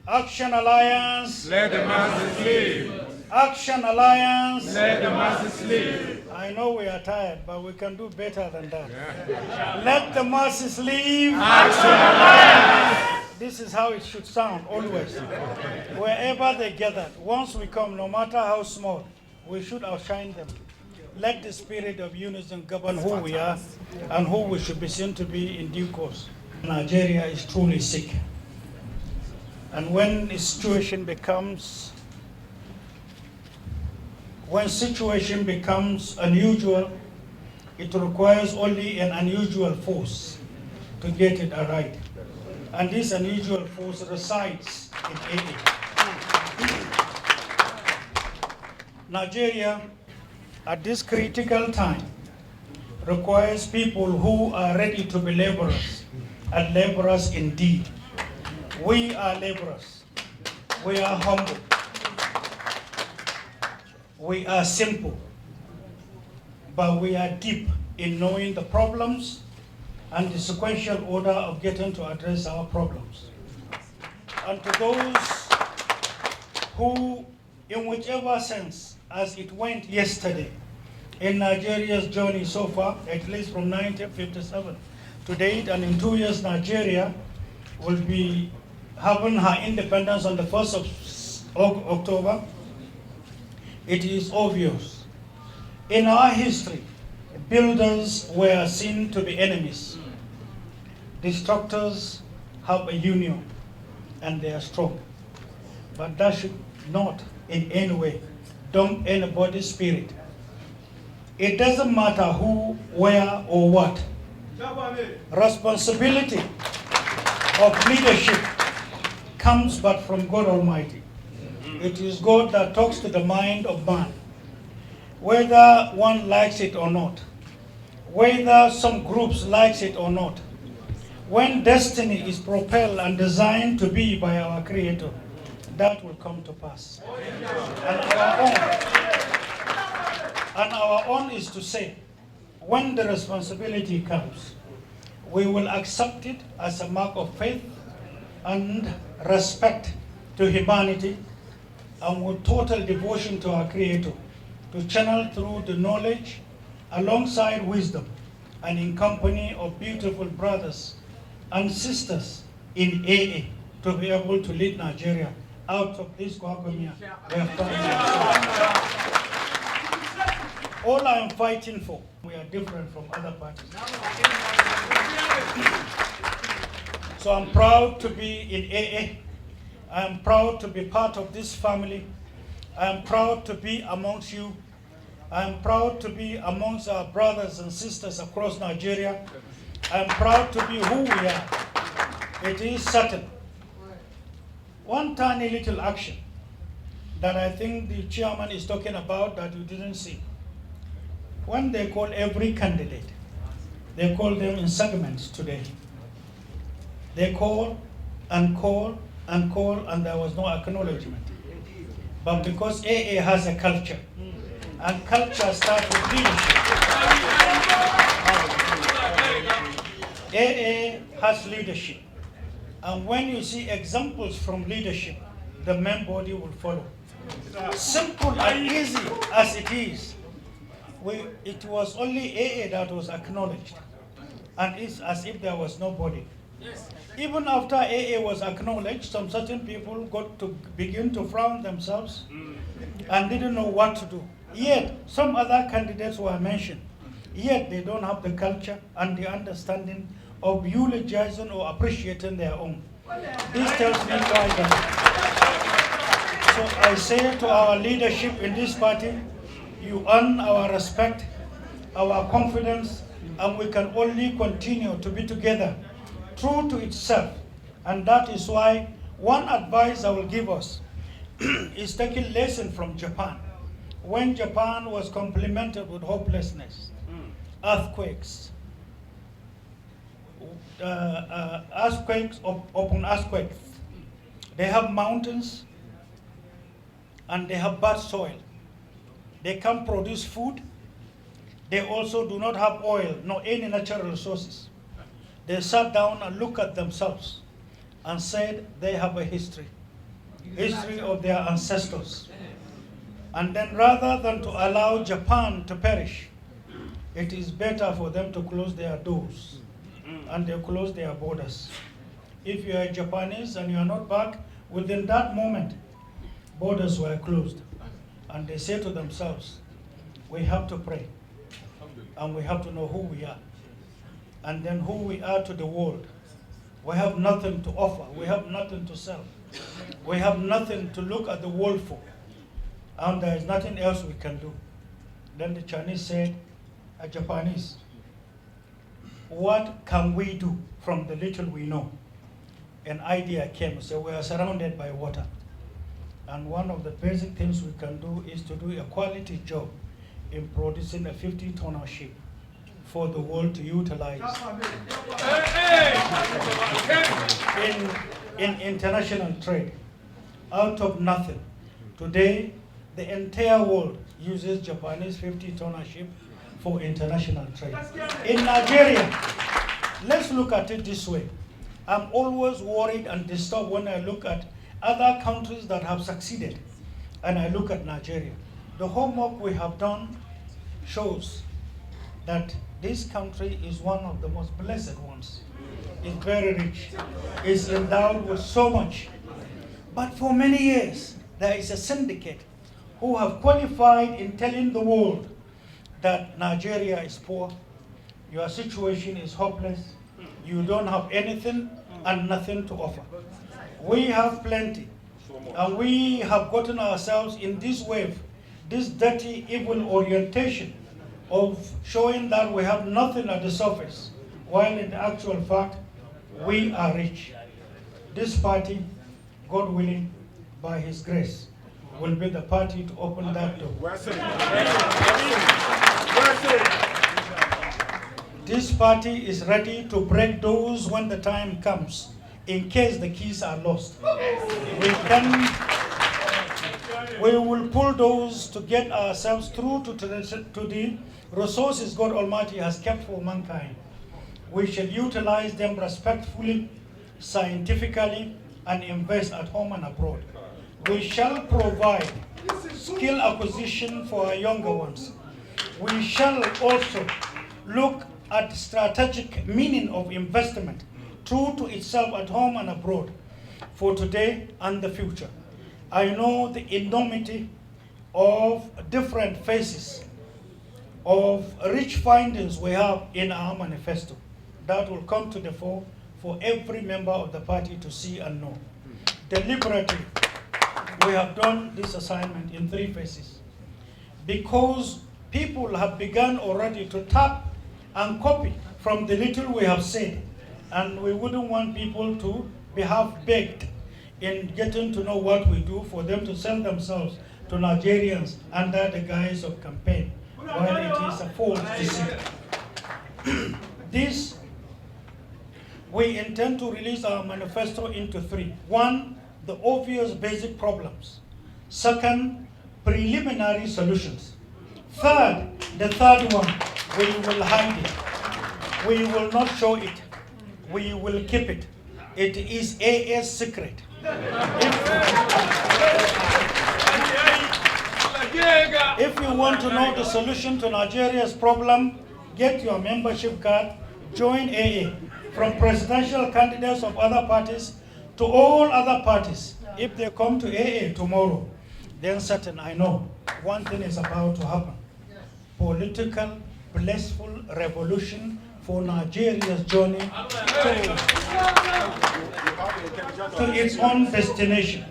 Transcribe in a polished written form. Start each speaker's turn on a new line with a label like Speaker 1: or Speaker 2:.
Speaker 1: Action Alliance.
Speaker 2: Let the masses live.
Speaker 1: Action Alliance.
Speaker 2: Let the masses live.
Speaker 1: I know we are tired, but we can do better than that. Let the masses live.
Speaker 2: Action Alliance.
Speaker 1: This is how it should sound always. Wherever they gather, once we come, no matter how small, we should outshine them. Let the spirit of unison govern who we are and who we should be seen to be in due course. Nigeria is truly sick. And when situation becomes unusual, it requires only an unusual force to get it right. And this unusual force resides in AA. Nigeria, at this critical time, requires people who are ready to be laborers, and laborers indeed. We are laborers. We are humble. We are simple. But we are deep in knowing the problems and the sequential order of getting to address our problems. And to those who, in whichever sense, as it went yesterday, in Nigeria's journey so far, at least from 1957 to date, and in 2 years, Nigeria will be having her independence on the 1st of October, it is obvious. In our history, builders were seen to be enemies. Destructors have a union, and they are strong. But that should not in any way dump anybody's spirit. It doesn't matter who, where, or what. Responsibility of leadership comes but from God Almighty. It is God that talks to the mind of man. Whether one likes it or not, whether some groups likes it or not, when destiny is propelled and designed to be by our Creator, that will come to pass. And our own is to say, when the responsibility comes, we will accept it as a mark of faith and respect to humanity, and with total devotion to our Creator, to channel through the knowledge alongside wisdom and in company of beautiful brothers and sisters in AA to be able to lead Nigeria out of this quagmire we have found ourselves. All I am fighting for, we are different from other parties. So I'm proud to be in AA. I'm proud to be part of this family. I'm proud to be amongst you. I'm proud to be amongst our brothers and sisters across Nigeria. I'm proud to be who we are. It is certain. One tiny little action that I think the chairman is talking about that you didn't see. When they call every candidate, they call them in segments today. They call and call and call, and there was no acknowledgement. But because AA has a culture, and culture starts with leadership. AA has leadership. And when you see examples from leadership, the main body will follow. Simple and easy as it is, it was only AA that was acknowledged. And it's as if there was nobody. Even after AA was acknowledged, some certain people got to begin to frown themselves and didn't know what to do. Yet, some other candidates were mentioned. Yet, they don't have the culture and the understanding of eulogizing or appreciating their own. This tells me why that. So I say to our leadership in this party, you earn our respect, our confidence, and we can only continue to be together, true to itself. And that is why one advice I will give us is taking lesson from Japan. When Japan was complimented with hopelessness, earthquakes, earthquakes upon earthquakes. They have mountains and they have bad soil. They can't produce food. They also do not have oil, nor any natural resources. They sat down and looked at themselves and said they have a history of their ancestors. And then rather than to allow Japan to perish, it is better for them to close their doors and they close their borders. If you are Japanese and you are not back, within that moment, borders were closed. And they say to themselves, we have to pray and we have to know who we are. And then who we are to the world. We have nothing to offer. We have nothing to sell. We have nothing to look at the world for. And there is nothing else we can do. Then the Chinese said, Japanese, what can we do from the little we know? An idea came, so we are surrounded by water. And one of the basic things we can do is to do a quality job in producing a 50-tonner ship for the world to utilize in international trade. Out of nothing. Today, the entire world uses Japanese 50-tonner ship for international trade. In Nigeria, let's look at it this way. I'm always worried and disturbed when I look at other countries that have succeeded and I look at Nigeria. The homework we have done shows that this country is one of the most blessed ones. It's very rich. It's endowed with so much. But for many years, there is a syndicate who have qualified in telling the world that Nigeria is poor, your situation is hopeless, you don't have anything and nothing to offer. We have plenty, and we have gotten ourselves in this wave, this dirty, evil orientation of showing that we have nothing at the surface, while in actual fact, we are rich. This party, God willing, by His grace, will be the party to open that door. This party is ready to break doors when the time comes, in case the keys are lost. We will pull doors to get ourselves through to the resources God Almighty has kept for mankind. We shall utilize them respectfully, scientifically, and invest at home and abroad. We shall provide skill acquisition for our younger ones. We shall also look at strategic meaning of investment, true to itself at home and abroad, for today and the future. I know the enormity of different phases of rich findings we have in our manifesto. That will come to the fore for every member of the party to see and know. Deliberately, we have done this assignment in 3 phases because people have begun already to tap and copy from the little we have said, and we wouldn't want people to be half-baked in getting to know what we do for them to sell themselves to Nigerians under the guise of campaign, while it is a false deceit. This, we intend to release our manifesto into 3. 1, the obvious basic problems. 2nd, preliminary solutions. 3rd, the 3rd one, we will hide it. We will not show it. We will keep it. It is AA's secret. If you want to know the solution to Nigeria's problem, get your membership card, join AA. From presidential candidates of other parties to all other parties. If they come to AA tomorrow, then certain I know one thing is about to happen. Political, blissful revolution for Nigeria's journey to its own destination.